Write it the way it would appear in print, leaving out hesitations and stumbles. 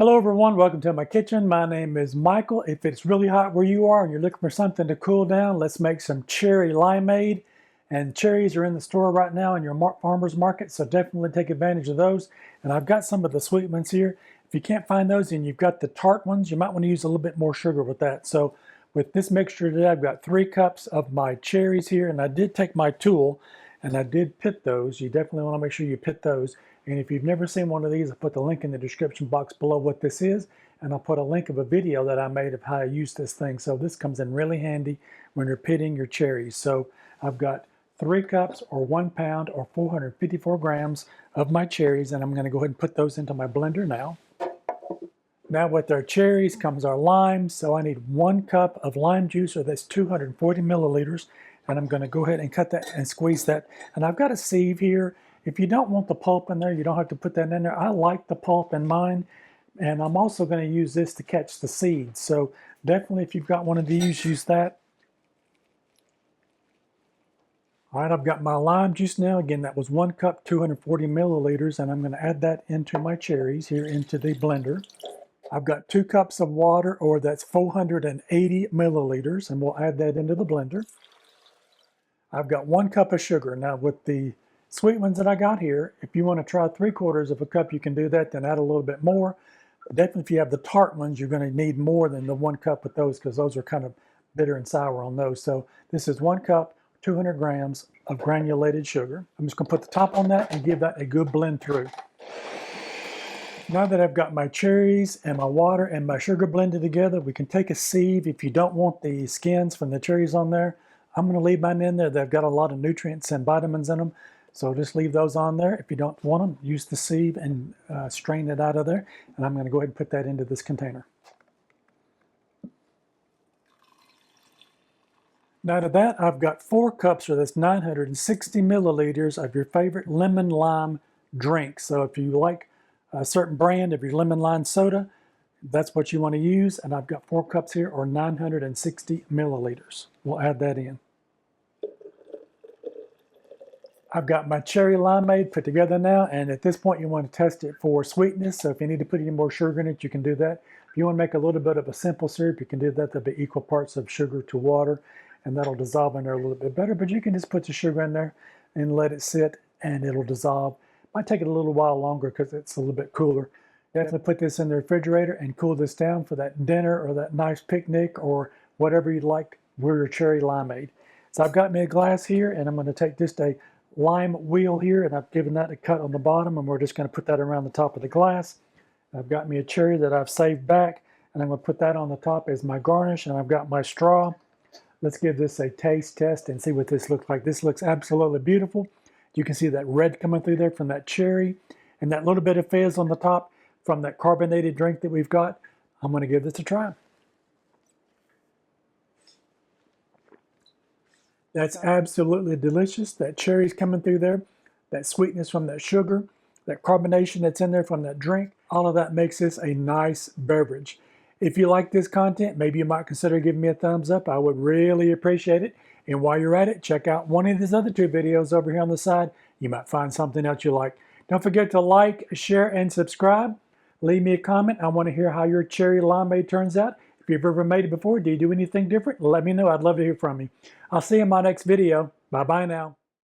Hello everyone, welcome to my kitchen. My name is Michael. If it's really hot where you are and you're looking for something to cool down, let's make some cherry limeade. And cherries are in the store right now in your farmer's market, so definitely take advantage of those. And I've got some of the sweet ones here. If you can't find those and you've got the tart ones, you might want to use a little bit more sugar with that. So with this mixture today, I've got 3 cups of my cherries here, and I did take my tool and I did pit those. You definitely want to make sure you pit those. And if you've never seen one of these, I'll put the link in the description box below what this is. And I'll put a link of a video that I made of how I use this thing. So this comes in really handy when you're pitting your cherries. So I've got 3 cups or 1 pound or 454 grams of my cherries. And I'm going to go ahead and put those into my blender now. Now with our cherries comes our limes. So I need 1 cup of lime juice, or that's 240 milliliters. And I'm going to go ahead and cut that and squeeze that. And I've got a sieve here. If you don't want the pulp in there, you don't have to put that in there. I like the pulp in mine, and I'm also going to use this to catch the seeds. So definitely if you've got one of these, use that. All right, I've got my lime juice now. Again, that was 1 cup, 240 milliliters, and I'm going to add that into my cherries here into the blender. I've got 2 cups of water, or that's 480 milliliters, and we'll add that into the blender. I've got 1 cup of sugar. Now with the sweet ones that I got here, if you want to try 3/4 of a cup, you can do that, then add a little bit more. Definitely if you have the tart ones, you're going to need more than the 1 cup with those, because those are kind of bitter and sour on those. So this is 1 cup, 200 grams of granulated sugar. I'm just going to put the top on that and give that a good blend through. Now that I've got my cherries and my water and my sugar blended together, we can take a sieve. If you don't want the skins from the cherries on there, I'm going to leave mine in there. They've got a lot of nutrients and vitamins in them. So just leave those on there. If you don't want them, use the sieve and strain it out of there. And I'm going to go ahead and put that into this container. Now to that, I've got 4 cups, or that's 960 milliliters of your favorite lemon lime drink. So if you like a certain brand of your lemon lime soda, that's what you want to use. And I've got 4 cups here, or 960 milliliters. We'll add that in. I've got my cherry limeade put together now, and at this point you want to test it for sweetness. So if you need to put any more sugar in it, you can do that. If you want to make a little bit of a simple syrup, you can do that. There'll be equal parts of sugar to water, and that'll dissolve in there a little bit better. But you can just put the sugar in there and let it sit, and it'll dissolve. Might take it a little while longer because it's a little bit cooler. Definitely put this in the refrigerator and cool this down for that dinner or that nice picnic or whatever you'd like with your cherry limeade. So I've got me a glass here, and I'm going to take just a lime wheel here, and I've given that a cut on the bottom, and we're just going to put that around the top of the glass. I've got me a cherry that I've saved back, and I'm going to put that on the top as my garnish, and I've got my straw. Let's give this a taste test and see what this looks like. This looks absolutely beautiful. You can see that red coming through there from that cherry, and that little bit of fizz on the top from that carbonated drink that we've got. I'm going to give this a try. That's absolutely delicious. That cherry's coming through there, that sweetness from that sugar, that carbonation that's in there from that drink, all of that makes this a nice beverage. If you like this content, maybe you might consider giving me a thumbs up. I would really appreciate it. And while you're at it, check out one of these other 2 videos over here on the side. You might find something else you like. Don't forget to like, share, and subscribe. Leave me a comment. I want to hear how your cherry limeade turns out. If you've ever made it before, do you do anything different? Let me know. I'd love to hear from you. I'll see you in my next video. Bye-bye now.